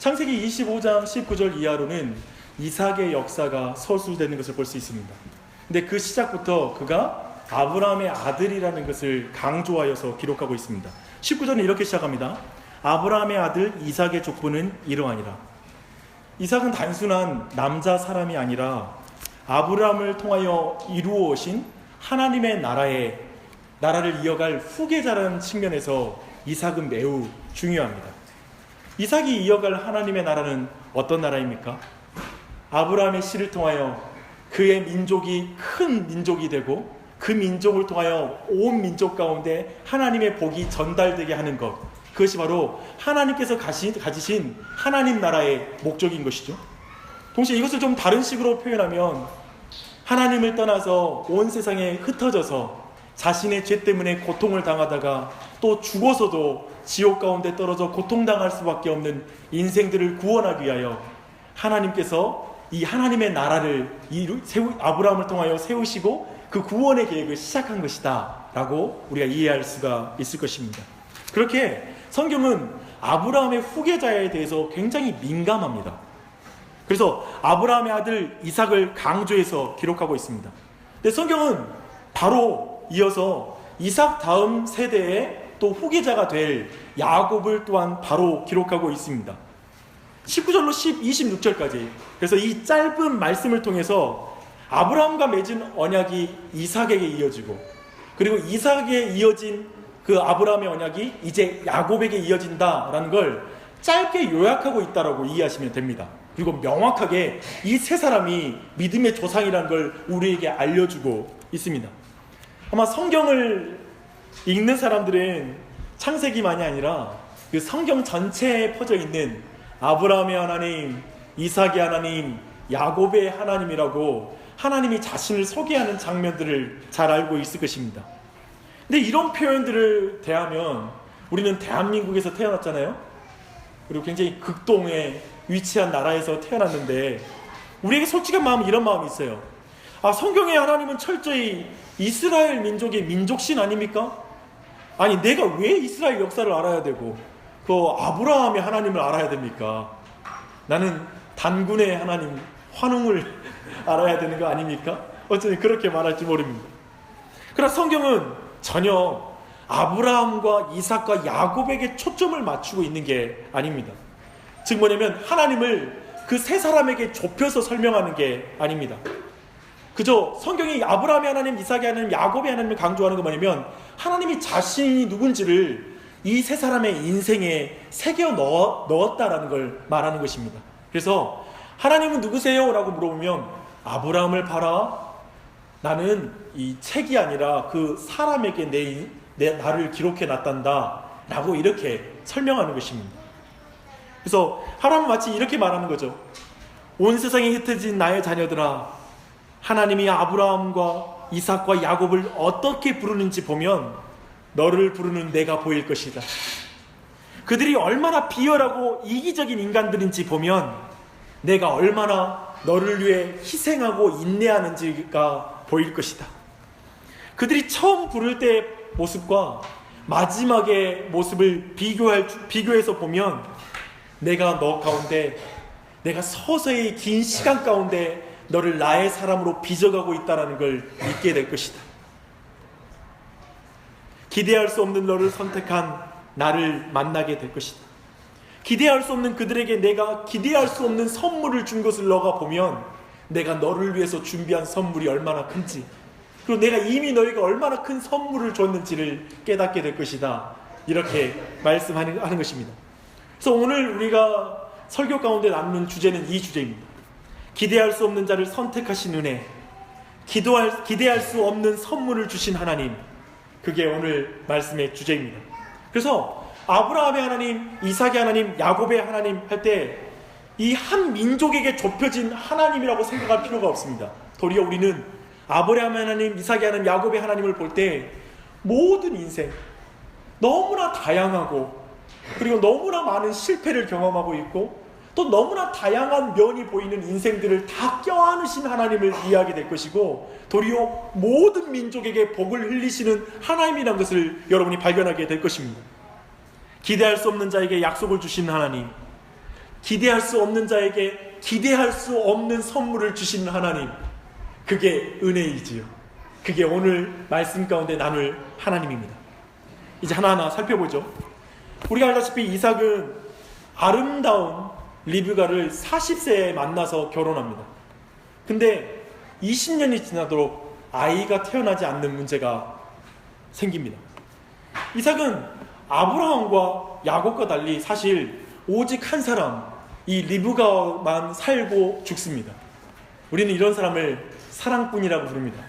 창세기 25장 19절 이하로는 이삭의 역사가 서술되는 것을 볼 수 있습니다. 근데 그 시작부터 그가 아브라함의 아들이라는 것을 강조하여서 기록하고 있습니다. 19절은 이렇게 시작합니다. 아브라함의 아들 이삭의 족보는 이러하니라. 이삭은 단순한 남자 사람이 아니라 아브라함을 통하여 이루어 오신 하나님의 나라를 이어갈 후계자라는 측면에서 이삭은 매우 중요합니다. 이삭이 이어갈 하나님의 나라는 어떤 나라입니까? 아브라함의 씨를 통하여 그의 민족이 큰 민족이 되고 그 민족을 통하여 온 민족 가운데 하나님의 복이 전달되게 하는 것, 그것이 바로 하나님께서 가지신 하나님 나라의 목적인 것이죠. 동시에 이것을 좀 다른 식으로 표현하면 하나님을 떠나서 온 세상에 흩어져서 자신의 죄 때문에 고통을 당하다가 또 죽어서도 지옥 가운데 떨어져 고통당할 수밖에 없는 인생들을 구원하기 위하여 하나님께서 이 하나님의 나라를 아브라함을 통하여 세우시고 그 구원의 계획을 시작한 것이다 라고 우리가 이해할 수가 있을 것입니다. 그렇게 성경은 아브라함의 후계자에 대해서 굉장히 민감합니다. 그래서 아브라함의 아들 이삭을 강조해서 기록하고 있습니다. 근데 성경은 바로 이어서 이삭 다음 세대의 또 후계자가 될 야곱을 또한 바로 기록하고 있습니다. 19절로 26절까지. 그래서 이 짧은 말씀을 통해서 아브라함과 맺은 언약이 이삭에게 이어지고, 그리고 이삭에 이어진 그 아브라함의 언약이 이제 야곱에게 이어진다라는 걸 짧게 요약하고 있다라고 이해하시면 됩니다. 그리고 명확하게 이 세 사람이 믿음의 조상이라는 걸 우리에게 알려주고 있습니다. 아마 성경을 읽는 사람들은 창세기만이 아니라 그 성경 전체에 퍼져 있는 아브라함의 하나님, 이삭의 하나님, 야곱의 하나님이라고 하나님이 자신을 소개하는 장면들을 잘 알고 있을 것입니다. 근데 이런 표현들을 대하면 우리는 대한민국에서 태어났잖아요. 그리고 굉장히 극동에 위치한 나라에서 태어났는데 우리에게 솔직한 마음, 이런 마음이 있어요. 성경의 하나님은 철저히 이스라엘 민족의 민족신 아닙니까? 아니, 내가 왜 이스라엘 역사를 알아야 되고 그 아브라함의 하나님을 알아야 됩니까? 나는 단군의 하나님, 환웅을 알아야 되는 거 아닙니까? 어쩌면 그렇게 말할지 모릅니다. 그러나 성경은 전혀 아브라함과 이삭과 야곱에게 초점을 맞추고 있는 게 아닙니다. 즉 뭐냐면 하나님을 그 세 사람에게 좁혀서 설명하는 게 아닙니다. 그저 성경이 아브라함의 하나님, 이삭의 하나님, 야곱의 하나님을 강조하는 건 뭐냐면 하나님이 자신이 누군지를 이 세 사람의 인생에 새겨 넣었다라는 걸 말하는 것입니다. 그래서 하나님은 누구세요? 라고 물어보면 아브라함을 봐라. 나는 이 책이 아니라 그 사람에게 나를 기록해 놨단다 라고 이렇게 설명하는 것입니다. 그래서 하나님은 마치 이렇게 말하는 거죠. 온 세상에 흩어진 나의 자녀들아, 하나님이 아브라함과 이삭과 야곱을 어떻게 부르는지 보면 너를 부르는 내가 보일 것이다. 그들이 얼마나 비열하고 이기적인 인간들인지 보면 내가 얼마나 너를 위해 희생하고 인내하는지가 보일 것이다. 그들이 처음 부를 때 모습과 마지막의 모습을 비교해서 보면 내가 너 가운데, 내가 서서히 긴 시간 가운데 너를 나의 사람으로 빚어가고 있다는 걸 믿게 될 것이다. 기대할 수 없는 너를 선택한 나를 만나게 될 것이다. 기대할 수 없는 그들에게 내가 기대할 수 없는 선물을 준 것을 너가 보면 내가 너를 위해서 준비한 선물이 얼마나 큰지, 그리고 내가 이미 너에게 얼마나 큰 선물을 줬는지를 깨닫게 될 것이다. 이렇게 말씀하는 것입니다. 그래서 오늘 우리가 설교 가운데 나누는 주제는 이 주제입니다. 기대할 수 없는 자를 선택하신 은혜, 기대할 수 없는 선물을 주신 하나님, 그게 오늘 말씀의 주제입니다. 그래서 아브라함의 하나님, 이삭의 하나님, 야곱의 하나님 할 때 이 한 민족에게 좁혀진 하나님이라고 생각할 필요가 없습니다. 도리어 우리는 아브라함의 하나님, 이삭의 하나님, 야곱의 하나님을 볼 때 모든 인생 너무나 다양하고, 그리고 너무나 많은 실패를 경험하고 있고, 또 너무나 다양한 면이 보이는 인생들을 다 껴안으신 하나님을 이해하게 될 것이고, 도리어 모든 민족에게 복을 흘리시는 하나님이라는 것을 여러분이 발견하게 될 것입니다. 기대할 수 없는 자에게 약속을 주신 하나님, 기대할 수 없는 자에게 기대할 수 없는 선물을 주시는 하나님, 그게 은혜이지요. 그게 오늘 말씀 가운데 나눌 하나님입니다. 이제 하나하나 살펴보죠. 우리가 알다시피 이삭은 아름다운 리브가를 40세에 만나서 결혼합니다. 근데 20년이 지나도록 아이가 태어나지 않는 문제가 생깁니다. 이삭은 아브라함과 야곱과 달리 사실 오직 한 사람, 이 리브가만 살고 죽습니다. 우리는 이런 사람을 사랑꾼이라고 부릅니다.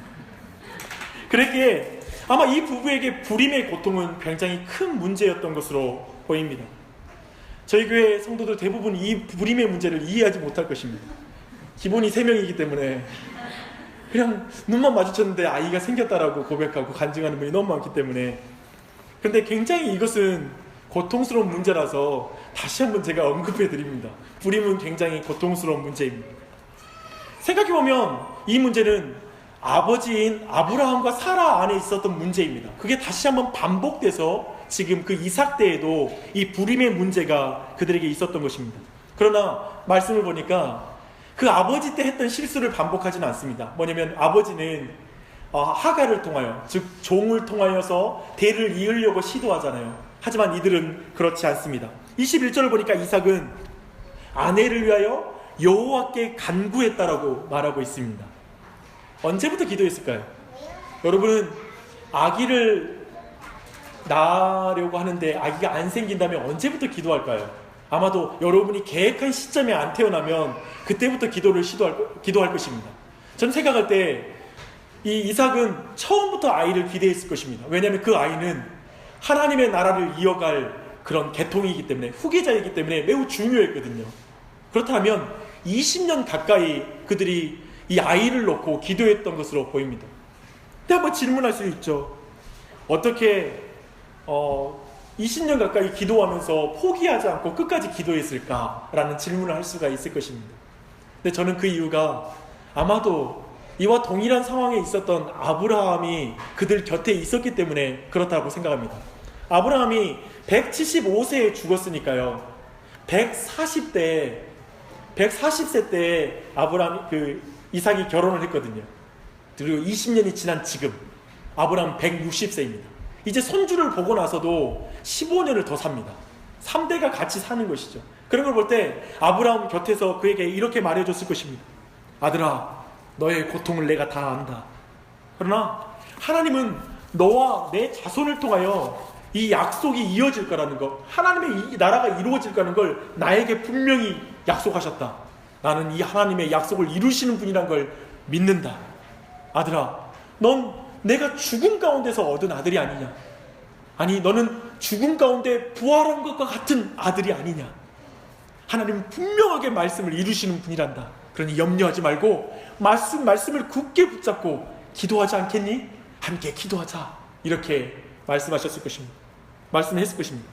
그렇기에 아마 이 부부에게 불임의 고통은 굉장히 큰 문제였던 것으로 보입니다. 저희 교회 성도들 대부분 이 불임의 문제를 이해하지 못할 것입니다. 기본이 3명이기 때문에 그냥 눈만 마주쳤는데 아이가 생겼다라고 고백하고 간증하는 분이 너무 많기 때문에. 근데 굉장히 이것은 고통스러운 문제라서 다시 한번 제가 언급해 드립니다. 불임은 굉장히 고통스러운 문제입니다. 생각해보면 이 문제는 아버지인 아브라함과 사라 안에 있었던 문제입니다. 그게 다시 한번 반복돼서 지금 그 이삭 때에도 이 불임의 문제가 그들에게 있었던 것입니다. 그러나 말씀을 보니까 그 아버지 때 했던 실수를 반복하지는 않습니다. 뭐냐면 아버지는 하가를 통하여, 즉 종을 통하여서 대를 이으려고 시도하잖아요. 하지만 이들은 그렇지 않습니다. 21절을 보니까 이삭은 아내를 위하여 여호와께 간구했다라고 말하고 있습니다. 언제부터 기도했을까요? 여러분은 아기를 낳으려고 하는데 아기가 안 생긴다면 언제부터 기도할까요? 아마도 여러분이 계획한 시점에 안 태어나면 그때부터 기도할 것입니다. 저는 생각할 때 이 이삭은 처음부터 아이를 기대했을 것입니다. 왜냐하면 그 아이는 하나님의 나라를 이어갈 그런 계통이기 때문에, 후계자이기 때문에 매우 중요했거든요. 그렇다면 20년 가까이 그들이 이 아이를 놓고 기도했던 것으로 보입니다. 근데 한번 질문할 수 있죠. 어떻게 20년 가까이 기도하면서 포기하지 않고 끝까지 기도했을까라는 질문을 할 수가 있을 것입니다. 근데 저는 그 이유가 아마도 이와 동일한 상황에 있었던 아브라함이 그들 곁에 있었기 때문에 그렇다고 생각합니다. 아브라함이 175세에 죽었으니까요. 140세 때 이삭이 결혼을 했거든요. 그리고 20년이 지난 지금 아브라함 160세입니다. 이제 손주를 보고 나서도 15년을 더 삽니다. 3대가 같이 사는 것이죠. 그런 걸 볼 때 아브라함 곁에서 그에게 이렇게 말해줬을 것입니다. 아들아, 너의 고통을 내가 다 안다. 그러나 하나님은 너와 내 자손을 통하여 이 약속이 이어질 거라는 것, 하나님의 이 나라가 이루어질 거라는 걸 나에게 분명히 약속하셨다. 나는 이 하나님의 약속을 이루시는 분이란 걸 믿는다. 아들아, 넌 내가 죽음 가운데서 얻은 아들이 아니냐? 아니, 너는 죽음 가운데 부활한 것과 같은 아들이 아니냐? 하나님은 분명하게 말씀을 이루시는 분이란다. 그러니 염려하지 말고 말씀을 굳게 붙잡고 기도하지 않겠니? 함께 기도하자. 이렇게 말씀하셨을 것입니다. 말씀했을 것입니다.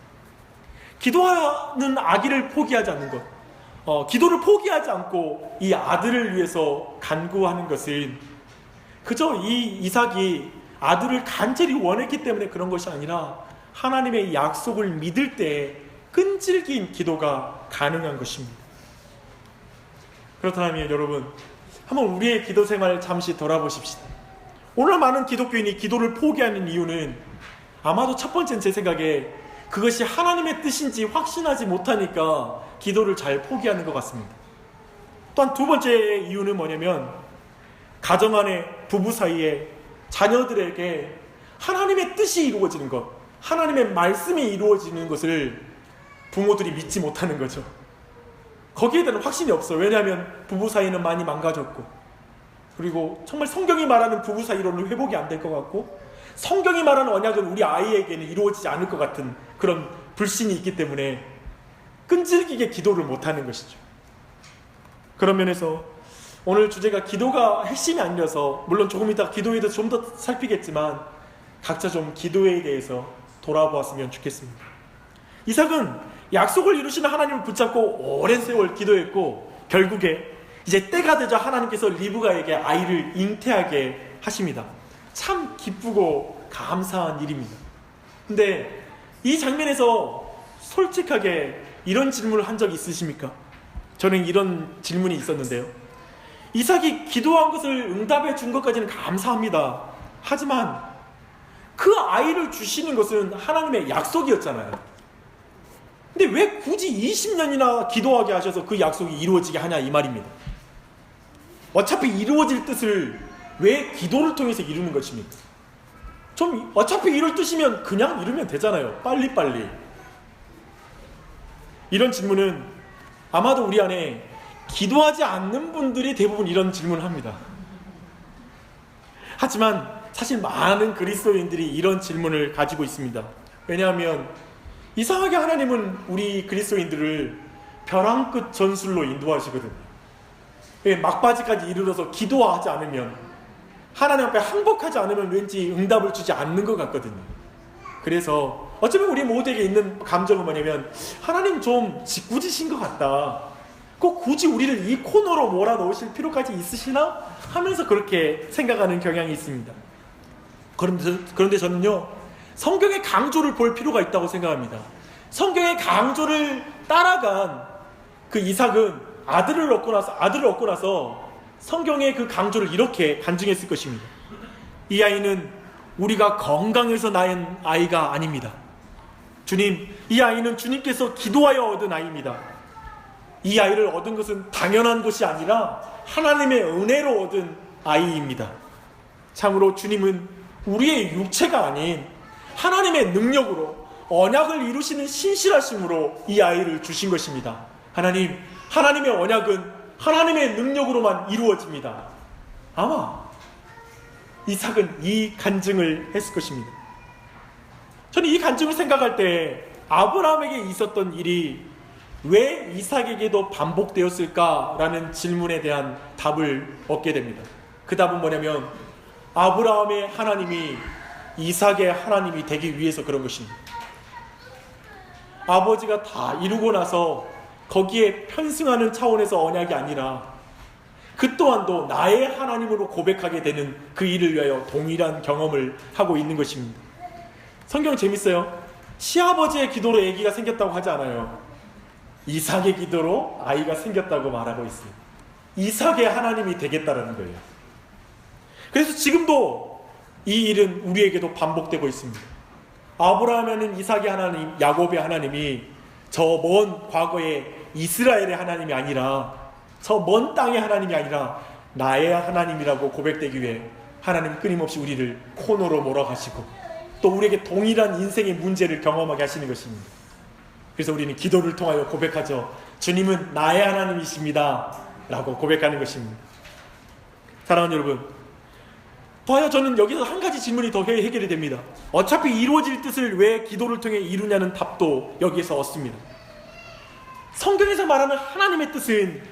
기도하는 아기를 포기하지 않는 것, 기도를 포기하지 않고 이 아들을 위해서 간구하는 것은 그저 이 이삭이 아들을 간절히 원했기 때문에 그런 것이 아니라 하나님의 약속을 믿을 때 끈질긴 기도가 가능한 것입니다. 그렇다면 여러분, 한번 우리의 기도 생활을 잠시 돌아보십시다. 오늘 많은 기독교인이 기도를 포기하는 이유는 아마도 첫 번째는 제 생각에 그것이 하나님의 뜻인지 확신하지 못하니까 기도를 잘 포기하는 것 같습니다. 또한 두 번째 이유는 뭐냐면 가정 안에, 부부 사이에, 자녀들에게 하나님의 뜻이 이루어지는 것, 하나님의 말씀이 이루어지는 것을 부모들이 믿지 못하는 거죠. 거기에 대한 확신이 없어요. 왜냐하면 부부 사이는 많이 망가졌고, 그리고 정말 성경이 말하는 부부 사이로는 회복이 안 될 것 같고, 성경이 말하는 언약은 우리 아이에게는 이루어지지 않을 것 같은 그런 불신이 있기 때문에 끈질기게 기도를 못하는 것이죠. 그런 면에서 오늘 주제가 기도가 핵심이 아니라서, 물론 조금 이따 기도에 대해서 좀 더 살피겠지만 각자 좀 기도에 대해서 돌아보았으면 좋겠습니다. 이삭은 약속을 이루시는 하나님을 붙잡고 오랜 세월 기도했고, 결국에 이제 때가 되자 하나님께서 리브가에게 아이를 잉태하게 하십니다. 참 기쁘고 감사한 일입니다. 근데 이 장면에서 솔직하게 이런 질문을 한 적 있으십니까? 저는 이런 질문이 있었는데요. 이삭이 기도한 것을 응답해 준 것까지는 감사합니다. 하지만 그 아이를 주시는 것은 하나님의 약속이었잖아요. 근데 왜 굳이 20년이나 기도하게 하셔서 그 약속이 이루어지게 하냐 이 말입니다. 어차피 이루어질 뜻을 왜 기도를 통해서 이루는 것입니까? 좀 어차피 이룰 뜻이면 그냥 이루면 되잖아요. 빨리빨리. 이런 질문은 아마도 우리 안에 기도하지 않는 분들이 대부분 이런 질문을 합니다. 하지만 사실 많은 그리스도인들이 이런 질문을 가지고 있습니다. 왜냐하면 이상하게 하나님은 우리 그리스도인들을 벼랑 끝 전술로 인도하시거든요. 막바지까지 이르러서 기도하지 않으면, 하나님 앞에 항복하지 않으면 왠지 응답을 주지 않는 것 같거든요. 그래서 어쩌면 우리 모두에게 있는 감정은 뭐냐면, 하나님 좀 짓궂으신 것 같다, 꼭 굳이 우리를 이 코너로 몰아넣으실 필요까지 있으시나? 하면서 그렇게 생각하는 경향이 있습니다. 그런데 저는요, 성경의 강조를 볼 필요가 있다고 생각합니다. 성경의 강조를 따라간 그 이삭은 아들을 얻고 나서 성경의 그 강조를 이렇게 간증했을 것입니다. 이 아이는 우리가 건강해서 낳은 아이가 아닙니다. 주님, 이 아이는 주님께서 기도하여 얻은 아이입니다. 이 아이를 얻은 것은 당연한 것이 아니라 하나님의 은혜로 얻은 아이입니다. 참으로 주님은 우리의 육체가 아닌 하나님의 능력으로 언약을 이루시는 신실하심으로 이 아이를 주신 것입니다. 하나님의 언약은 하나님의 능력으로만 이루어집니다. 아마 이삭은 이 간증을 했을 것입니다. 저는 이 간증을 생각할 때 아브라함에게 있었던 일이 왜 이삭에게도 반복되었을까라는 질문에 대한 답을 얻게 됩니다. 그 답은 뭐냐면, 아브라함의 하나님이 이삭의 하나님이 되기 위해서 그런 것입니다. 아버지가 다 이루고 나서 거기에 편승하는 차원에서 언약이 아니라 그 또한도 나의 하나님으로 고백하게 되는 그 일을 위하여 동일한 경험을 하고 있는 것입니다. 성경 재밌어요. 시아버지의 기도로 아기가 생겼다고 하지 않아요. 이삭의 기도로 아이가 생겼다고 말하고 있어요. 이삭의 하나님이 되겠다라는 거예요. 그래서 지금도 이 일은 우리에게도 반복되고 있습니다. 아브라함의 하나님, 이삭의 하나님, 야곱의 하나님이 저 먼 과거의 이스라엘의 하나님이 아니라, 저 먼 땅의 하나님이 아니라 나의 하나님이라고 고백되기 위해 하나님 끊임없이 우리를 코너로 몰아가시고 또 우리에게 동일한 인생의 문제를 경험하게 하시는 것입니다. 그래서 우리는 기도를 통하여 고백하죠. 주님은 나의 하나님이십니다 라고 고백하는 것입니다. 사랑하는 여러분, 더하여 저는 여기서 한 가지 질문이 더 해결이 됩니다. 어차피 이루어질 뜻을 왜 기도를 통해 이루냐는 답도 여기에서 얻습니다. 성경에서 말하는 하나님의 뜻은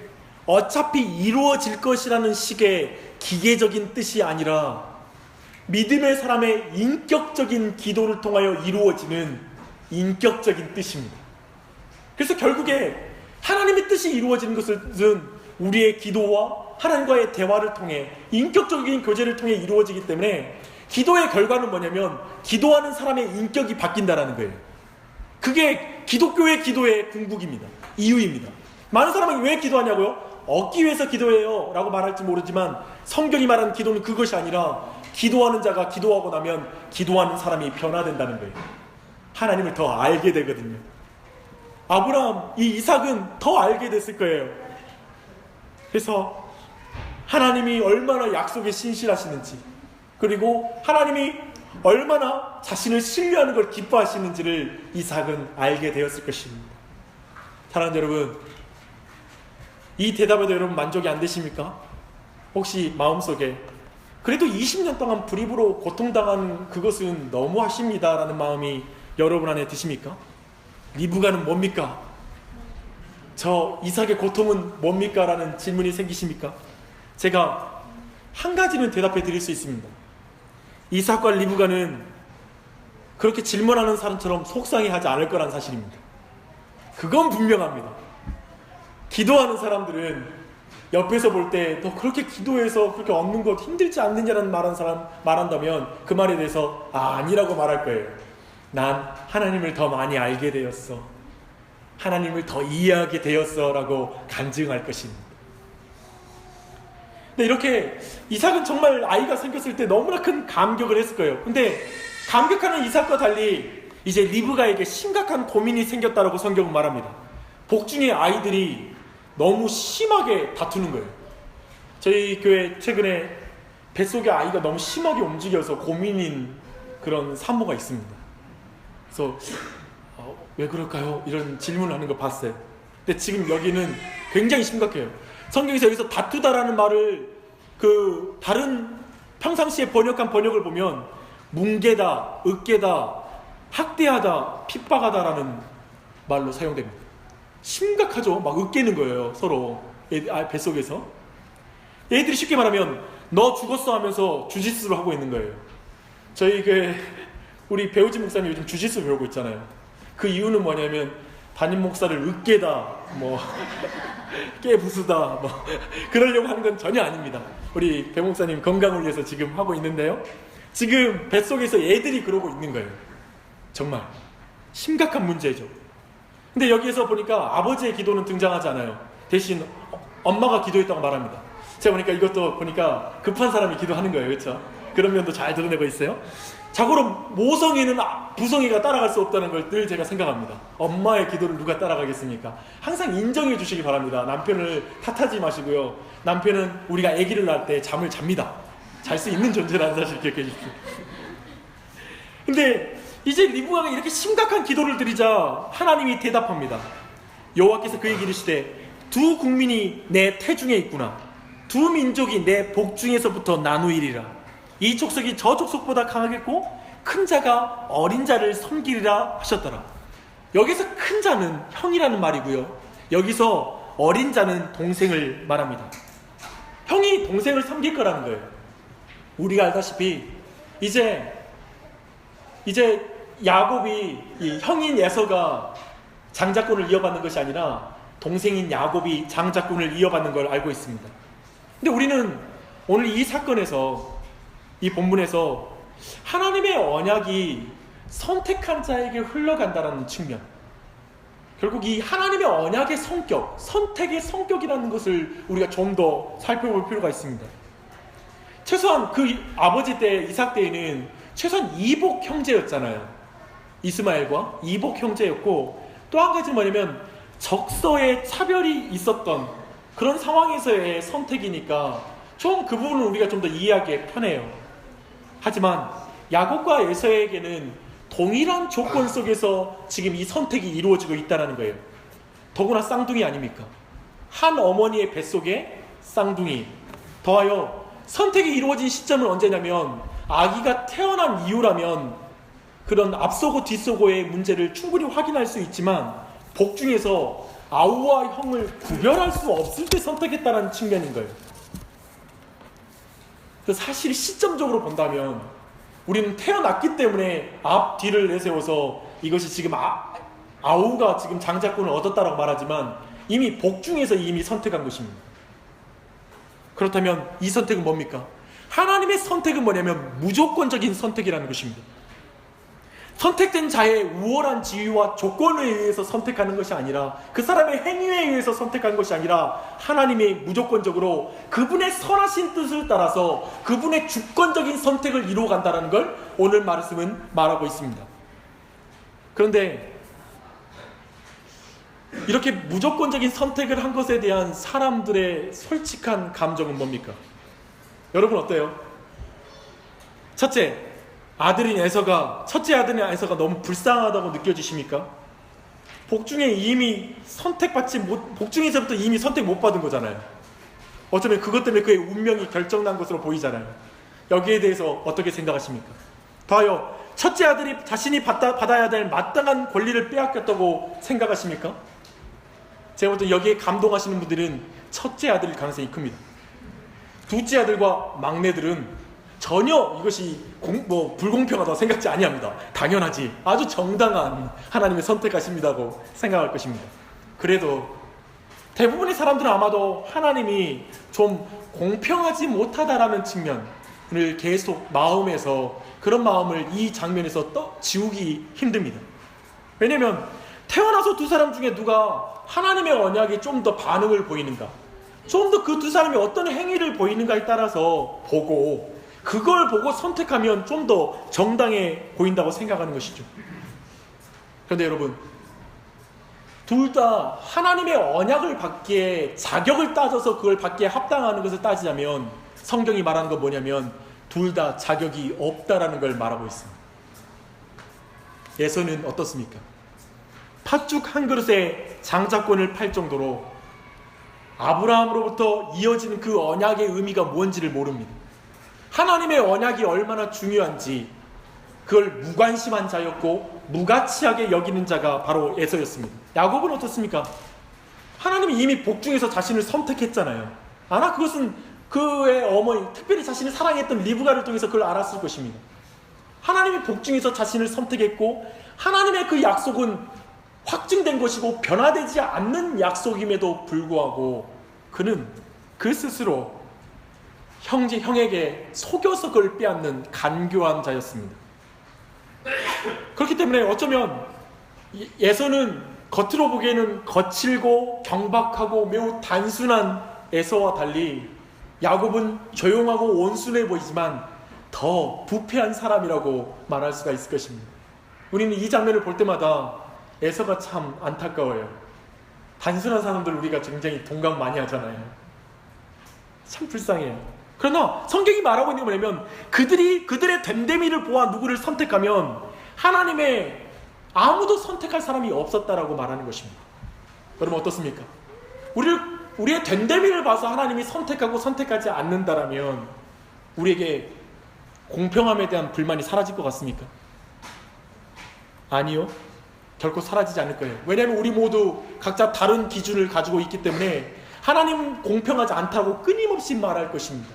어차피 이루어질 것이라는 식의 기계적인 뜻이 아니라 믿음의 사람의 인격적인 기도를 통하여 이루어지는 인격적인 뜻입니다. 그래서 결국에 하나님의 뜻이 이루어지는 것은 우리의 기도와 하나님과의 대화를 통해, 인격적인 교제를 통해 이루어지기 때문에 기도의 결과는 뭐냐면 기도하는 사람의 인격이 바뀐다는 거예요. 그게 기독교의 기도의 궁극입니다. 이유입니다. 많은 사람이 왜 기도하냐고요? 얻기 위해서 기도해요 라고 말할지 모르지만 성경이 말하는 기도는 그것이 아니라 기도하는 자가 기도하고 나면 기도하는 사람이 변화된다는 거예요. 하나님을 더 알게 되거든요. 아브라함, 이 이삭은 더 알게 됐을 거예요. 그래서 하나님이 얼마나 약속에 신실하시는지, 그리고 하나님이 얼마나 자신을 신뢰하는 걸 기뻐하시는지를 이삭은 알게 되었을 것입니다. 사랑하는 여러분, 이 대답에도 여러분 만족이 안 되십니까? 혹시 마음속에 그래도 20년 동안 불입으로 고통당한 그것은 너무하십니다 라는 마음이 여러분 안에 드십니까? 리브가는 뭡니까? 저 이삭의 고통은 뭡니까? 라는 질문이 생기십니까? 제가 한 가지는 대답해 드릴 수 있습니다. 이삭과 리브가는 그렇게 질문하는 사람처럼 속상해하지 않을 거란 사실입니다. 그건 분명합니다. 기도하는 사람들은 옆에서 볼 때 너 그렇게 기도해서 그렇게 얻는 것 힘들지 않느냐라는 말한다면 그 말에 대해서 아니라고 말할 거예요. 난 하나님을 더 많이 알게 되었어. 하나님을 더 이해하게 되었어라고 간증할 것입니다. 근데 이렇게 이삭은 정말 아이가 생겼을 때 너무나 큰 감격을 했을 거예요. 근데 감격하는 이삭과 달리 이제 리브가에게 심각한 고민이 생겼다라고 성경은 말합니다. 복중의 아이들이 너무 심하게 다투는 거예요. 저희 교회 최근에 뱃속의 아이가 너무 심하게 움직여서 고민인 그런 산모가 있습니다. 그래서 왜 그럴까요? 이런 질문을 하는 거 봤어요. 근데 지금 여기는 굉장히 심각해요. 성경에서 여기서 다투다라는 말을 그 다른 평상시에 번역한 번역을 보면 뭉개다, 으깨다, 학대하다, 핍박하다라는 말로 사용됩니다. 심각하죠. 막 으깨는 거예요, 서로 뱃속에서. 얘들이 쉽게 말하면 너 죽었어 하면서 주짓수를 하고 있는 거예요. 저희 우리 배우진 목사님 요즘 주짓수 배우고 있잖아요. 그 이유는 뭐냐면 담임 목사를 으깨다, 깨부수다, 그러려고 하는 건 전혀 아닙니다. 우리 배 목사님 건강을 위해서 지금 하고 있는데요. 지금 뱃속에서 애들이 그러고 있는 거예요. 정말 심각한 문제죠. 근데 여기에서 보니까 아버지의 기도는 등장하지 않아요. 대신 엄마가 기도했다고 말합니다. 제가 보니까 이것도 보니까 급한 사람이 기도하는 거예요. 그렇죠? 그런 면도 잘 드러내고 있어요. 자고로 모성애는 부성애가 따라갈 수 없다는 걸 늘 제가 생각합니다. 엄마의 기도를 누가 따라가겠습니까? 항상 인정해 주시기 바랍니다. 남편을 탓하지 마시고요. 남편은 우리가 아기를 낳을 때 잠을 잡니다. 잘 수 있는 존재라는 사실 기억해 주십시오. 근데 이제 리브가가 이렇게 심각한 기도를 드리자 하나님이 대답합니다. 여호와께서 그에게 이르시되 두 국민이 내 태중에 있구나. 두 민족이 내 복중에서부터 나누이리라. 이 족속이 저 족속보다 강하겠고 큰 자가 어린 자를 섬기리라 하셨더라. 여기서 큰 자는 형이라는 말이고요. 여기서 어린 자는 동생을 말합니다. 형이 동생을 섬길 거라는 거예요. 우리가 알다시피 이제 야곱이 이 형인 에서가 장자권을 이어받는 것이 아니라 동생인 야곱이 장자권을 이어받는 걸 알고 있습니다. 근데 우리는 오늘 이 사건에서, 이 본문에서 하나님의 언약이 선택한 자에게 흘러간다는 측면, 결국 이 하나님의 언약의 성격, 선택의 성격이라는 것을 우리가 좀 더 살펴볼 필요가 있습니다. 최소한 그 아버지 때, 이삭 때에는 최소한 이복 형제였잖아요. 이스마엘과 이복 형제였고, 또 한 가지 뭐냐면 적서에 차별이 있었던 그런 상황에서의 선택이니까 좀 그 부분을 우리가 좀 더 이해하기 편해요. 하지만 야곱과 에서에게는 동일한 조건 속에서 지금 이 선택이 이루어지고 있다는 거예요. 더구나 쌍둥이 아닙니까? 한 어머니의 뱃속에 쌍둥이. 더하여 선택이 이루어진 시점은 언제냐면 아기가 태어난 이후라면 그런 앞서고 뒤서고의 문제를 충분히 확인할 수 있지만 복중에서 아우와 형을 구별할 수 없을 때 선택했다는 측면인 거예요. 사실 시점적으로 본다면 우리는 태어났기 때문에 앞 뒤를 내세워서 이것이 지금 아우가 지금 장자권을 얻었다라고 말하지만 이미 복중에서 이미 선택한 것입니다. 그렇다면 이 선택은 뭡니까? 하나님의 선택은 뭐냐면 무조건적인 선택이라는 것입니다. 선택된 자의 우월한 지위와 조건에 의해서 선택하는 것이 아니라, 그 사람의 행위에 의해서 선택한 것이 아니라 하나님이 무조건적으로 그분의 선하신 뜻을 따라서 그분의 주권적인 선택을 이루어간다는 걸 오늘 말씀은 말하고 있습니다. 그런데 이렇게 무조건적인 선택을 한 것에 대한 사람들의 솔직한 감정은 뭡니까? 여러분 어때요? 첫째 아들인 에서가 너무 불쌍하다고 느껴지십니까? 복중에 이미 복중에서부터 이미 선택 못 받은 거잖아요. 어쩌면 그것 때문에 그의 운명이 결정난 것으로 보이잖아요. 여기에 대해서 어떻게 생각하십니까? 더하여 첫째 아들이 자신이 받아야 될 마땅한 권리를 빼앗겼다고 생각하십니까? 제가 볼 때 여기에 감동하시는 분들은 첫째 아들일 가능성이 큽니다. 둘째 아들과 막내들은 전혀 이것이 불공평하다고 생각지 아니합니다. 당연하지, 아주 정당한 하나님의 선택하십니다고 생각할 것입니다. 그래도 대부분의 사람들은 아마도 하나님이 좀 공평하지 못하다라는 측면을 계속 마음에서, 그런 마음을 이 장면에서 지우기 힘듭니다. 왜냐하면 태어나서 두 사람 중에 누가 하나님의 언약에 좀 더 반응을 보이는가, 좀 더 그 두 사람이 어떤 행위를 보이는가에 따라서 보고, 그걸 보고 선택하면 좀 더 정당해 보인다고 생각하는 것이죠. 그런데 여러분, 둘 다 하나님의 언약을 받기에 자격을 따져서 그걸 받기에 합당하는 것을 따지자면 성경이 말하는 건 뭐냐면 둘 다 자격이 없다라는 걸 말하고 있습니다. 에서는 어떻습니까? 팥죽 한 그릇에 장자권을 팔 정도로 아브라함으로부터 이어지는 그 언약의 의미가 뭔지를 모릅니다. 하나님의 언약이 얼마나 중요한지 그걸 무관심한 자였고 무가치하게 여기는 자가 바로 에서였습니다. 야곱은 어떻습니까? 하나님이 이미 복중에서 자신을 선택했잖아요. 아마 그것은 그의 어머니, 특별히 자신을 사랑했던 리브가를 통해서 그걸 알았을 것입니다. 하나님이 복중에서 자신을 선택했고 하나님의 그 약속은 확증된 것이고 변화되지 않는 약속임에도 불구하고 그는 그 스스로 형에게 속여서 그걸 빼앗는 간교한 자였습니다. 그렇기 때문에 어쩌면 에서는 겉으로 보기에는 거칠고 경박하고 매우 단순한 에서와 달리 야곱은 조용하고 온순해 보이지만 더 부패한 사람이라고 말할 수가 있을 것입니다. 우리는 이 장면을 볼 때마다 에서가 참 안타까워요. 단순한 사람들 우리가 굉장히 동감 많이 하잖아요. 참 불쌍해요. 그러나 성경이 말하고 있는 게 뭐냐면 그들의 됨됨이를 보아 누구를 선택하면 하나님의 아무도 선택할 사람이 없었다라고 말하는 것입니다. 여러분 어떻습니까? 우리의 됨됨이를 봐서 하나님이 선택하고 선택하지 않는다라면 우리에게 공평함에 대한 불만이 사라질 것 같습니까? 아니요. 결코 사라지지 않을 거예요. 왜냐하면 우리 모두 각자 다른 기준을 가지고 있기 때문에 하나님 공평하지 않다고 끊임없이 말할 것입니다.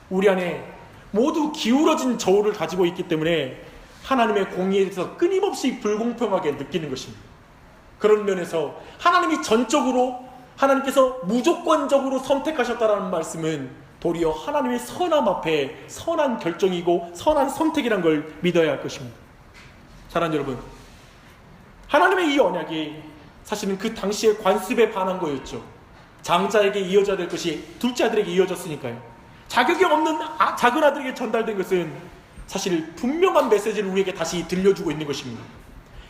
우리 안에 모두 기울어진 저울을 가지고 있기 때문에 하나님의 공의에 대해서 끊임없이 불공평하게 느끼는 것입니다. 그런 면에서 하나님이 전적으로 하나님께서 무조건적으로 선택하셨다는 말씀은 도리어 하나님의 선함 앞에 선한 결정이고 선한 선택이란 걸 믿어야 할 것입니다. 사랑하는 여러분, 하나님의 이 언약이 사실은 그 당시에 관습에 반한 거였죠. 장자에게 이어져야 될 것이 둘째 아들에게 이어졌으니까요. 자격이 없는 작은 아들에게 전달된 것은 사실 분명한 메시지를 우리에게 다시 들려주고 있는 것입니다.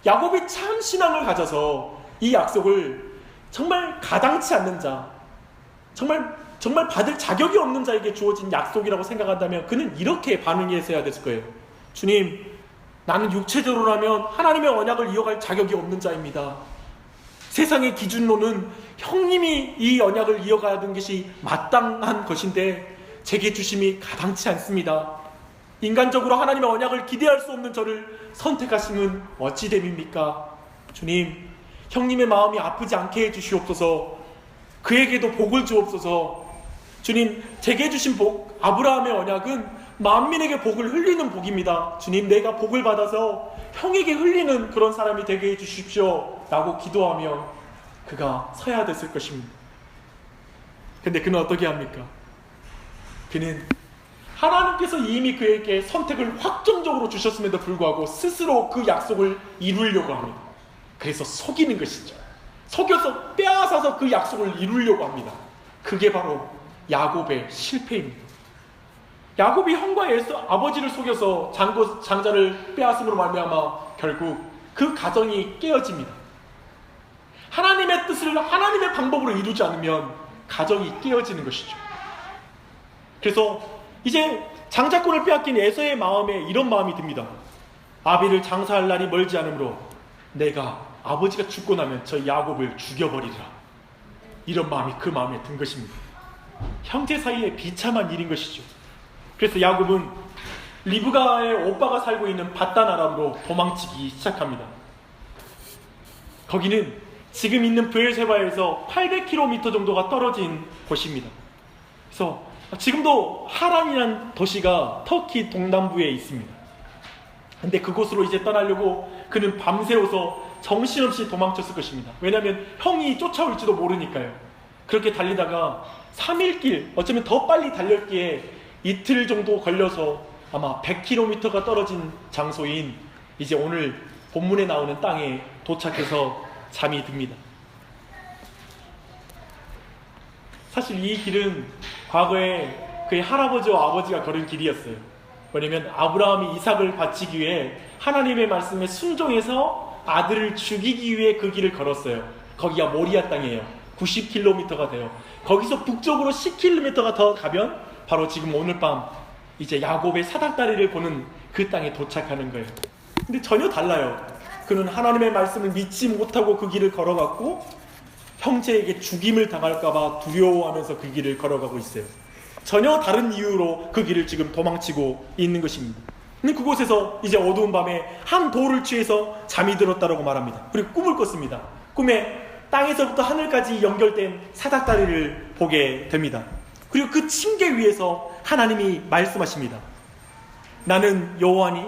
야곱이 참 신앙을 가져서 이 약속을 정말 가당치 않는 자, 정말 받을 자격이 없는 자에게 주어진 약속이라고 생각한다면 그는 이렇게 반응했어야 됐을 거예요. 주님, 나는 육체적으로라면 하나님의 언약을 이어갈 자격이 없는 자입니다. 세상의 기준로는 형님이 이 언약을 이어가야 하는 것이 마땅한 것인데 제게 주심이 가당치 않습니다. 인간적으로 하나님의 언약을 기대할 수 없는 저를 선택하심은 어찌 됨입니까? 주님, 형님의 마음이 아프지 않게 해주시옵소서. 그에게도 복을 주옵소서. 주님, 제게 주신 복, 아브라함의 언약은 만민에게 복을 흘리는 복입니다. 주님, 내가 복을 받아서 형에게 흘리는 그런 사람이 되게 해주십시오 라고 기도하며 그가 서야 됐을 것입니다. 근데 그는 어떻게 합니까? 그는 하나님께서 이미 그에게 선택을 확정적으로 주셨음에도 불구하고 스스로 그 약속을 이루려고 합니다. 그래서 속이는 것이죠. 속여서 빼앗아서 그 약속을 이루려고 합니다. 그게 바로 야곱의 실패입니다. 야곱이 형과 에서 아버지를 속여서 장자를 빼앗음으로 말미암아 결국 그 가정이 깨어집니다. 하나님의 뜻을 하나님의 방법으로 이루지 않으면 가정이 깨어지는 것이죠. 그래서 이제 장자권을 빼앗긴 에서의 마음에 이런 마음이 듭니다. 아비를 장사할 날이 멀지 않으므로 내가 아버지가 죽고 나면 저 야곱을 죽여버리리라. 이런 마음이 그 마음에 든 것입니다. 형제 사이에 비참한 일인 것이죠. 그래서 야곱은 리브가의 오빠가 살고 있는 밧단 아람으로 도망치기 시작합니다. 거기는 지금 있는 브엘세바에서 800km 정도가 떨어진 곳입니다. 그래서 지금도 하란이라는 도시가 터키 동남부에 있습니다. 근데 그곳으로 이제 떠나려고 그는 밤새워서 정신없이 도망쳤을 것입니다. 왜냐하면 형이 쫓아올지도 모르니까요. 그렇게 달리다가 3일길, 어쩌면 더 빨리 달렸기에 이틀 정도 걸려서 아마 100km가 떨어진 장소인 이제 오늘 본문에 나오는 땅에 도착해서 잠이 듭니다. 사실 이 길은 과거에 그의 할아버지와 아버지가 걸은 길이었어요. 왜냐면 아브라함이 이삭을 바치기 위해 하나님의 말씀에 순종해서 아들을 죽이기 위해 그 길을 걸었어요. 거기가 모리아 땅이에요. 90km가 돼요. 거기서 북쪽으로 10km가 더 가면 바로 지금 오늘 밤 이제 야곱의 사닥다리를 보는 그 땅에 도착하는 거예요. 근데 전혀 달라요. 그는 하나님의 말씀을 믿지 못하고 그 길을 걸어갔고 형제에게 죽임을 당할까봐 두려워하면서 그 길을 걸어가고 있어요. 전혀 다른 이유로 그 길을 지금 도망치고 있는 것입니다. 근데 그곳에서 이제 어두운 밤에 한 돌을 취해서 잠이 들었다고 말합니다. 그리고 꿈을 꿨습니다. 꿈에 땅에서부터 하늘까지 연결된 사닥다리를 보게 됩니다. 그리고 그 층계 위에서 하나님이 말씀하십니다. 나는 여호와니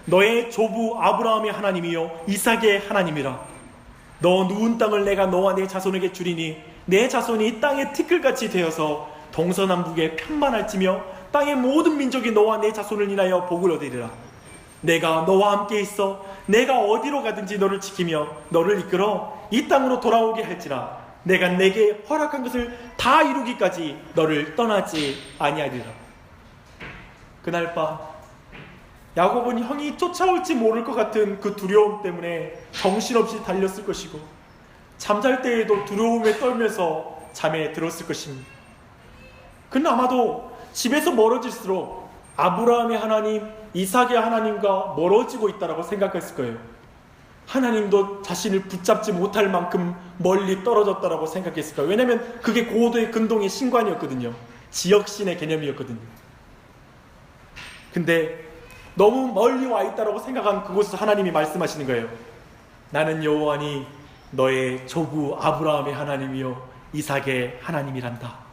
너의 조부 아브라함의 하나님이요 이삭의 하나님이라. 너 누운 땅을 내가 너와 내 자손에게 주리니 내 자손이 땅의 티끌같이 되어서 동서남북에 편만할지며 땅의 모든 민족이 너와 내 자손을 인하여 복을 얻으리라. 내가 너와 함께 있어 내가 어디로 가든지 너를 지키며 너를 이끌어 이 땅으로 돌아오게 할지라. 내가 내게 허락한 것을 다 이루기까지 너를 떠나지 아니하리라. 그날 밤 야곱은 형이 쫓아올지 모를 것 같은 그 두려움 때문에 정신없이 달렸을 것이고 잠잘 때에도 두려움에 떨면서 잠에 들었을 것입니다. 그는 아마도 집에서 멀어질수록 아브라함의 하나님, 이삭의 하나님과 멀어지고 있다고 생각했을 거예요. 하나님도 자신을 붙잡지 못할 만큼 멀리 떨어졌다고 생각했을 거예요. 왜냐하면 그게 고도의 근동의 신관이었거든요. 지역신의 개념이었거든요. 근데 너무 멀리 와 있다고 생각한 그곳에서 하나님이 말씀하시는 거예요. 나는 여호와니 너의 조부 아브라함의 하나님이요 이삭의 하나님이란다.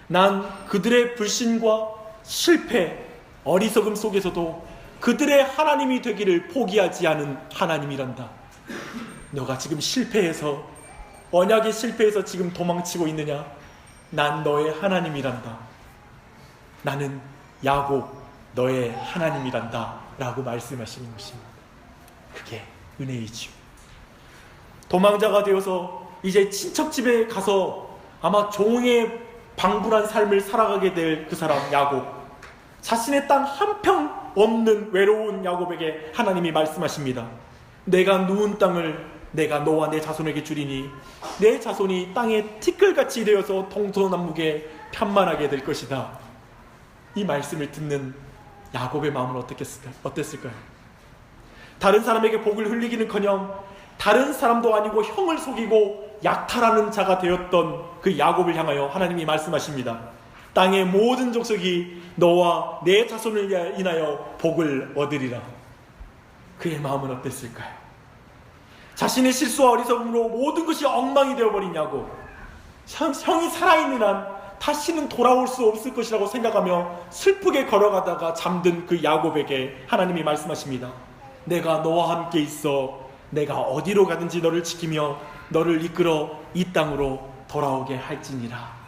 난 그들의 불신과 실패, 어리석음 속에서도 그들의 하나님이 되기를 포기하지 않은 하나님이란다. 너가 지금 실패해서 언약에 실패해서 지금 도망치고 있느냐? 난 너의 하나님이란다. 나는 야곱 너의 하나님이란다 라고 말씀하시는 것입니다. 그게 은혜이지요. 도망자가 되어서 이제 친척집에 가서 아마 종의 방불한 삶을 살아가게 될 그 사람 야곱, 자신의 땅 한 평 없는 외로운 야곱에게 하나님이 말씀하십니다. 내가 누운 땅을 내가 너와 내 자손에게 주리니 내 자손이 땅에 티끌같이 되어서 동서남북에 편만하게 될 것이다. 이 말씀을 듣는 야곱의 마음은 어땠을까요? 다른 사람에게 복을 흘리기는커녕 다른 사람도 아니고 형을 속이고 약탈하는 자가 되었던 그 야곱을 향하여 하나님이 말씀하십니다. 땅의 모든 족속이 너와 내 자손을 인하여 복을 얻으리라. 그의 마음은 어땠을까요? 자신의 실수와 어리석음으로 모든 것이 엉망이 되어버린 야곱, 형이 살아있는 한 다시는 돌아올 수 없을 것이라고 생각하며 슬프게 걸어가다가 잠든 그 야곱에게 하나님이 말씀하십니다. 내가 너와 함께 있어 내가 어디로 가든지 너를 지키며 너를 이끌어 이 땅으로 돌아오게 할지니라.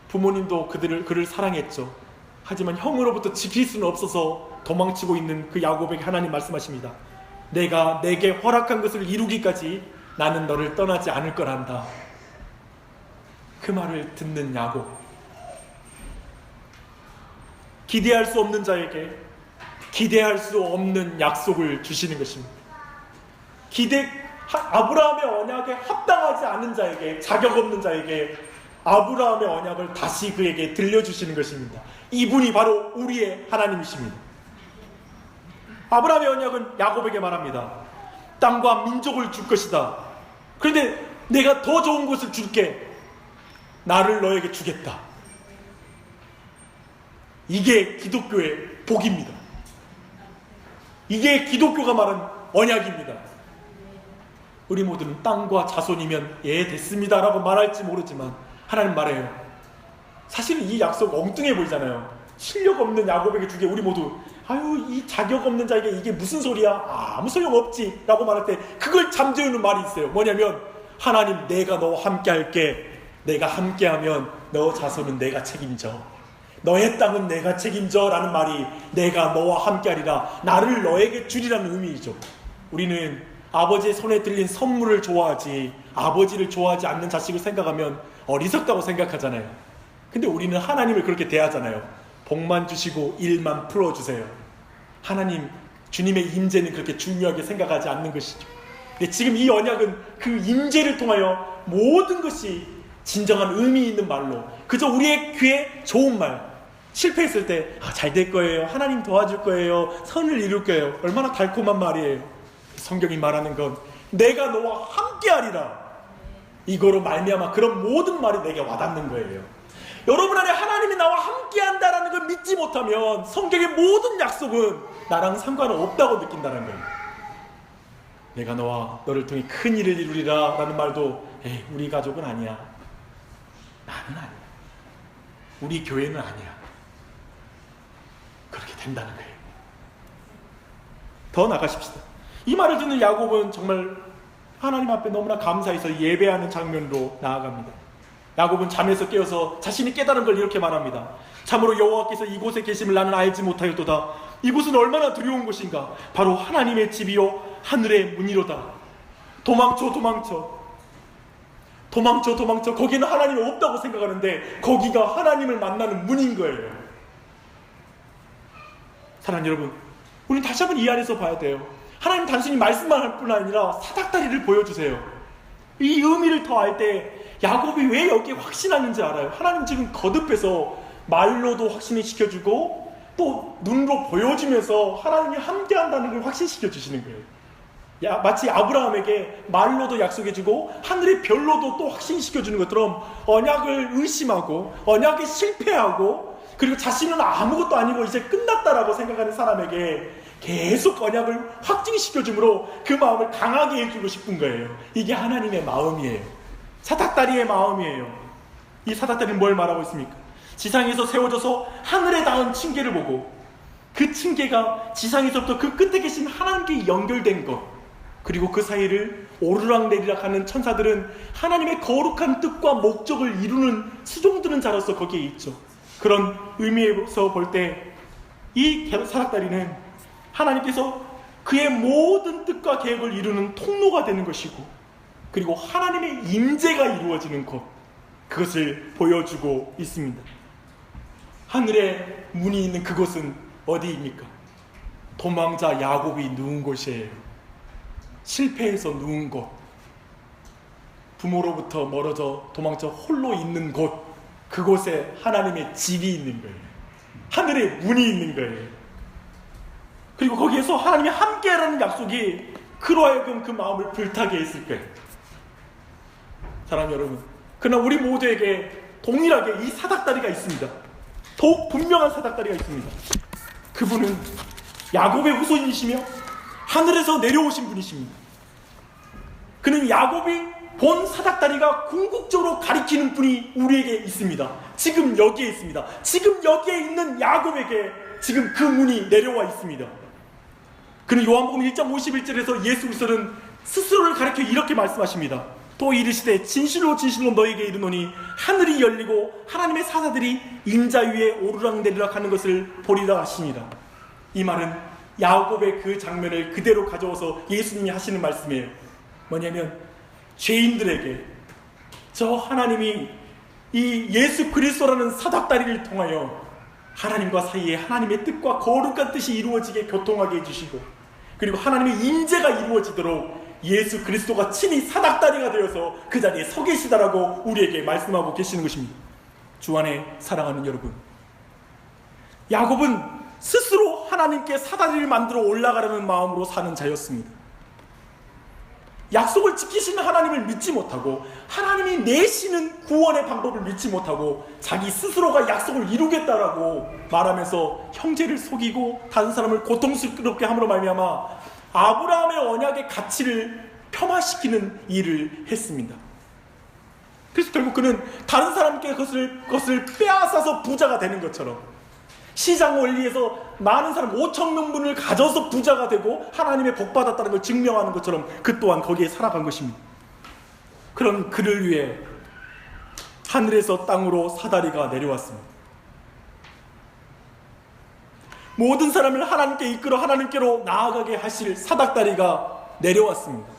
부모님도 그를 사랑했죠. 하지만 형으로부터 지킬 수는 없어서 도망치고 있는 그 야곱에게 하나님 말씀하십니다. 내가 내게 허락한 것을 이루기까지 나는 너를 떠나지 않을 거란다. 그 말을 듣는 야곱, 기대할 수 없는 자에게 기대할 수 없는 약속을 주시는 것입니다. 아브라함의 언약에 합당하지 않은 자에게, 자격 없는 자에게 아브라함의 언약을 다시 그에게 들려주시는 것입니다. 이분이 바로 우리의 하나님이십니다. 아브라함의 언약은 야곱에게 말합니다. 땅과 민족을 줄 것이다. 그런데 내가 더 좋은 것을 줄게. 나를 너에게 주겠다. 이게 기독교의 복입니다. 이게 기독교가 말한 언약입니다. 우리 모두는 땅과 자손이면 예 됐습니다 라고 말할지 모르지만 하나님 말해요. 사실은 이 약속 엉뚱해 보이잖아요. 실력 없는 야곱에게 주게 우리 모두 아유 이 자격 없는 자에게 이게 무슨 소리야, 아무 소용없지 라고 말할 때 그걸 잠재우는 말이 있어요. 뭐냐면 하나님 내가 너와 함께 할게. 내가 함께하면 너 자손은 내가 책임져. 너의 땅은 내가 책임져 라는 말이 내가 너와 함께하리라, 나를 너에게 주리라는 의미이죠. 우리는 아버지의 손에 들린 선물을 좋아하지 아버지를 좋아하지 않는 자식을 생각하면 어리석다고 생각하잖아요. 근데 우리는 하나님을 그렇게 대하잖아요. 복만 주시고 일만 풀어주세요. 하나님, 주님의 임재는 그렇게 중요하게 생각하지 않는 것이죠. 근데 지금 이 언약은 그 임재를 통하여 모든 것이 진정한 의미 있는 말로, 그저 우리의 귀에 좋은 말, 실패했을 때 잘 될 거예요, 하나님 도와줄 거예요, 선을 이룰 거예요, 얼마나 달콤한 말이에요. 성경이 말하는 건 내가 너와 함께하리라, 이거로 말미암아 그런 모든 말이 내게 와닿는 거예요. 여러분 안에 하나님이 나와 함께한다라는 걸 믿지 못하면 성경의 모든 약속은 나랑 상관은 없다고 느낀다는 거예요. 내가 너를 통해 큰 일을 이루리라 라는 말도 우리 가족은 아니야, 나는 아니야, 우리 교회는 아니야, 그렇게 된다는 거예요. 더 나가십시다. 이 말을 듣는 야곱은 정말 하나님 앞에 너무나 감사해서 예배하는 장면으로 나아갑니다. 야곱은 잠에서 깨어서 자신이 깨달은 걸 이렇게 말합니다. 참으로 여호와께서 이곳에 계심을 나는 알지 못하였도다. 이곳은 얼마나 두려운 곳인가. 바로 하나님의 집이요 하늘의 문이로다. 도망쳐 도망쳐 도망쳐 도망쳐. 거기는 하나님이 없다고 생각하는데 거기가 하나님을 만나는 문인 거예요. 사랑하는 여러분, 우리는 다시 한번 이 안에서 봐야 돼요. 하나님 단순히 말씀만 할 뿐 아니라 사닥다리를 보여주세요. 이 의미를 더 알 때 야곱이 왜 여기에 확신하는지 알아요. 하나님 지금 거듭해서 말로도 확신을 시켜주고 또 눈으로 보여주면서 하나님이 함께한다는 걸 확신시켜 주시는 거예요. 마치 아브라함에게 말로도 약속해주고 하늘의 별로도 또 확신시켜주는 것처럼 언약을 의심하고 언약에 실패하고 그리고 자신은 아무것도 아니고 이제 끝났다라고 생각하는 사람에게 계속 언약을 확증시켜주므로 그 마음을 강하게 해주고 싶은 거예요. 이게 하나님의 마음이에요. 사닥다리의 마음이에요. 이 사닥다리는 뭘 말하고 있습니까? 지상에서 세워져서 하늘에 닿은 층계를 보고 그 층계가 지상에서부터 그 끝에 계신 하나님께 연결된 것, 그리고 그 사이를 오르락내리락 하는 천사들은 하나님의 거룩한 뜻과 목적을 이루는 수종드는 자로서 거기에 있죠. 그런 의미에서 볼 때 이 사닥다리는 하나님께서 그의 모든 뜻과 계획을 이루는 통로가 되는 것이고, 그리고 하나님의 임재가 이루어지는 것, 그것을 보여주고 있습니다. 하늘의 문이 있는 그곳은 어디입니까? 도망자 야곱이 누운 곳이에요. 실패해서 누운 곳, 부모로부터 멀어져 도망쳐 홀로 있는 곳, 그곳에 하나님의 집이 있는 거예요. 하늘의 문이 있는 거예요. 그리고 거기에서 하나님이 함께하라는 약속이 그로 하여금 그 마음을 불타게 했을 거예요. 사랑하는 여러분, 그러나 우리 모두에게 동일하게 이 사닥다리가 있습니다. 더욱 분명한 사닥다리가 있습니다. 그분은 야곱의 후손이시며 하늘에서 내려오신 분이십니다. 그는 야곱이 본 사닥다리가 궁극적으로 가리키는 분이 우리에게 있습니다. 지금 여기에 있습니다. 지금 여기에 있는 야곱에게 지금 그 문이 내려와 있습니다. 그는 요한복음 1장 51절에서 예수 그리스도는 스스로를 가리켜 이렇게 말씀하십니다. 또 이르시되 진실로 진실로 너에게 이르노니 하늘이 열리고 하나님의 사자들이 인자 위에 오르락내리락 하는 것을 보리라 하시니라. 이 말은 야곱의 그 장면을 그대로 가져와서 예수님이 하시는 말씀이에요. 뭐냐면 죄인들에게 저 하나님이 이 예수 그리스도라는 사닥다리를 통하여 하나님과 사이에 하나님의 뜻과 거룩한 뜻이 이루어지게 교통하게 해주시고, 그리고 하나님의 임재가 이루어지도록 예수 그리스도가 친히 사닥다리가 되어서 그 자리에 서 계시다라고 우리에게 말씀하고 계시는 것입니다. 주 안에 사랑하는 여러분, 야곱은 스스로 하나님께 사다리를 만들어 올라가려는 마음으로 사는 자였습니다. 약속을 지키시는 하나님을 믿지 못하고 하나님이 내시는 구원의 방법을 믿지 못하고 자기 스스로가 약속을 이루겠다라고 말하면서 형제를 속이고 다른 사람을 고통스럽게 함으로 말미암아 아브라함의 언약의 가치를 폄하시키는 일을 했습니다. 그래서 결국 그는 다른 사람께 그것을 빼앗아서 부자가 되는 것처럼, 시장 원리에서 많은 사람 5,000명분을 가져서 부자가 되고 하나님의 복 받았다는 걸 증명하는 것처럼 그 또한 거기에 살아간 것입니다. 그런 그를 위해 하늘에서 땅으로 사다리가 내려왔습니다. 모든 사람을 하나님께 이끌어 하나님께로 나아가게 하실 사닥다리가 내려왔습니다.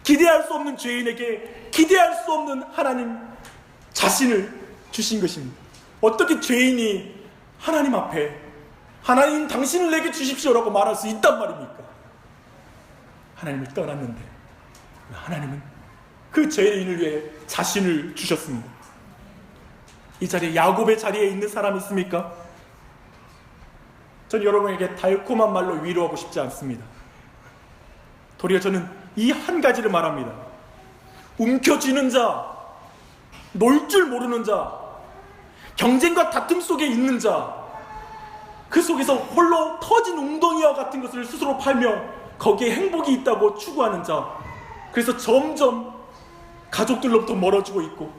기대할 수 없는 죄인에게 기대할 수 없는 하나님 자신을 주신 것입니다. 어떻게 죄인이 하나님 앞에 하나님 당신을 내게 주십시오라고 말할 수 있단 말입니까? 하나님을 떠났는데 하나님은 그 죄인을 위해 자신을 주셨습니다. 이 자리에 야곱의 자리에 있는 사람이 있습니까? 전 여러분에게 달콤한 말로 위로하고 싶지 않습니다. 도리어 저는 이 한 가지를 말합니다. 움켜쥐는 자, 놀 줄 모르는 자, 경쟁과 다툼 속에 있는 자, 그 속에서 홀로 터진 웅덩이와 같은 것을 스스로 팔며 거기에 행복이 있다고 추구하는 자, 그래서 점점 가족들로부터 멀어지고 있고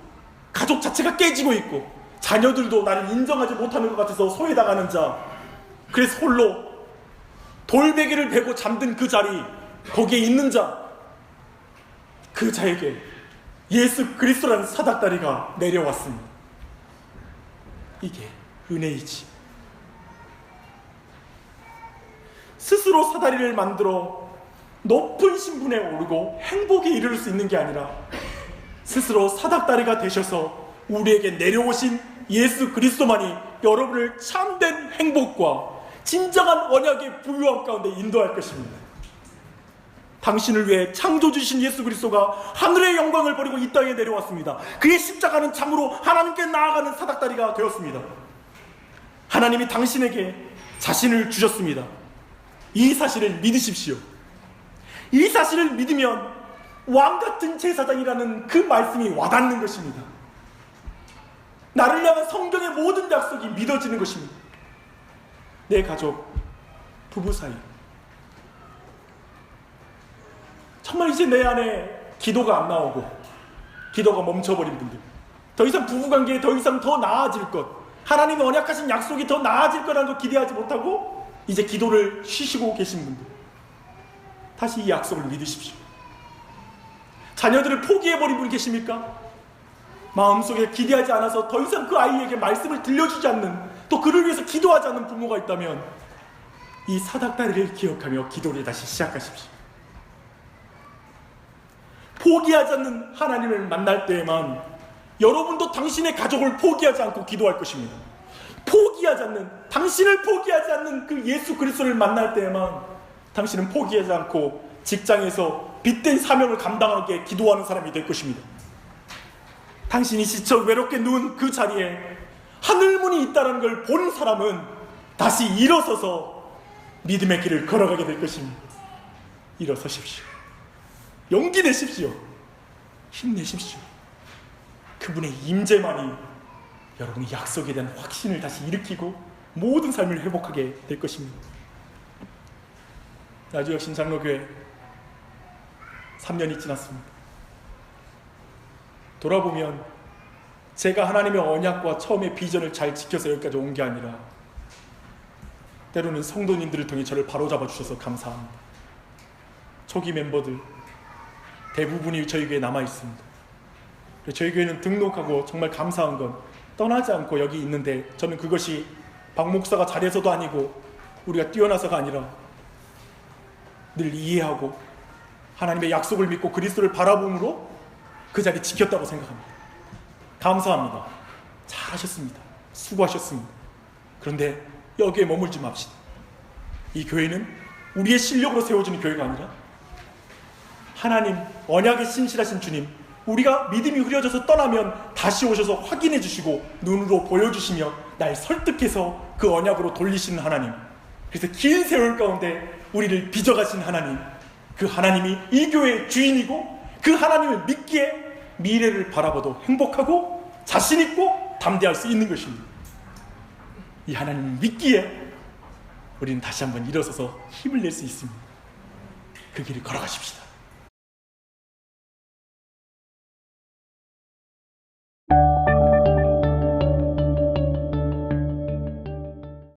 가족 자체가 깨지고 있고 자녀들도 나를 인정하지 못하는 것 같아서 소외당하는 자, 그래서 홀로 돌베개를 베고 잠든 그 자리, 거기에 있는 자, 그 자에게 예수 그리스도라는 사닥다리가 내려왔습니다. 이게 은혜이지. 스스로 사다리를 만들어 높은 신분에 오르고 행복에 이를 수 있는 게 아니라 스스로 사닥다리가 되셔서 우리에게 내려오신 예수 그리스도만이 여러분을 참된 행복과 진정한 언약의 부유함 가운데 인도할 것입니다. 당신을 위해 창조주신 예수 그리스도가 하늘의 영광을 버리고 이 땅에 내려왔습니다. 그의 십자가는 참으로 하나님께 나아가는 사닥다리가 되었습니다. 하나님이 당신에게 자신을 주셨습니다. 이 사실을 믿으십시오. 이 사실을 믿으면 왕같은 제사장이라는 그 말씀이 와닿는 것입니다. 나를 향한 성경의 모든 약속이 믿어지는 것입니다. 내 가족, 부부 사이, 정말 이제 내 안에 기도가 안 나오고 기도가 멈춰버린 분들, 더 이상 부부관계에 더 이상 더 나아질 것, 하나님의 언약하신 약속이 더 나아질 거라는 걸 기대하지 못하고 이제 기도를 쉬시고 계신 분들, 다시 이 약속을 믿으십시오. 자녀들을 포기해버린 분이 계십니까? 마음속에 기대하지 않아서 더 이상 그 아이에게 말씀을 들려주지 않는, 또 그를 위해서 기도하지 않는 부모가 있다면 이 사닥다리를 기억하며 기도를 다시 시작하십시오. 포기하지 않는 하나님을 만날 때에만 여러분도 당신의 가족을 포기하지 않고 기도할 것입니다. 포기하지 않는, 당신을 포기하지 않는 그 예수 그리스도를 만날 때에만 당신은 포기하지 않고 직장에서 빚된 사명을 감당하게 기도하는 사람이 될 것입니다. 당신이 지쳐 외롭게 누운 그 자리에 하늘문이 있다는 걸 본 사람은 다시 일어서서 믿음의 길을 걸어가게 될 것입니다. 일어서십시오. 용기 내십시오. 힘내십시오. 그분의 임재만이 여러분의 약속에 대한 확신을 다시 일으키고 모든 삶을 회복하게 될 것입니다. 나주역 신장로교회 3년이 지났습니다. 돌아보면 제가 하나님의 언약과 처음의 비전을 잘 지켜서 여기까지 온 게 아니라 때로는 성도님들을 통해 저를 바로잡아 주셔서 감사합니다. 초기 멤버들 대부분이 저희 교회에 남아 있습니다. 저희 교회는 등록하고 정말 감사한 건 떠나지 않고 여기 있는데, 저는 그것이 박 목사가 잘해서도 아니고 우리가 뛰어나서가 아니라 늘 이해하고 하나님의 약속을 믿고 그리스도를 바라봄으로 그 자리 지켰다고 생각합니다. 감사합니다. 잘하셨습니다. 수고하셨습니다. 그런데 여기에 머물지 맙시다. 이 교회는 우리의 실력으로 세워지는 교회가 아니라 하나님, 언약에 신실하신 주님, 우리가 믿음이 흐려져서 떠나면 다시 오셔서 확인해 주시고 눈으로 보여주시며 날 설득해서 그 언약으로 돌리시는 하나님, 그래서 긴 세월 가운데 우리를 빚어가신 하나님, 그 하나님이 이 교회의 주인이고 그 하나님을 믿기에 미래를 바라봐도 행복하고 자신있고 담대할 수 있는 것입니다. 이 하나님을 믿기에 우리는 다시 한번 일어서서 힘을 낼 수 있습니다. 그 길을 걸어가십시다.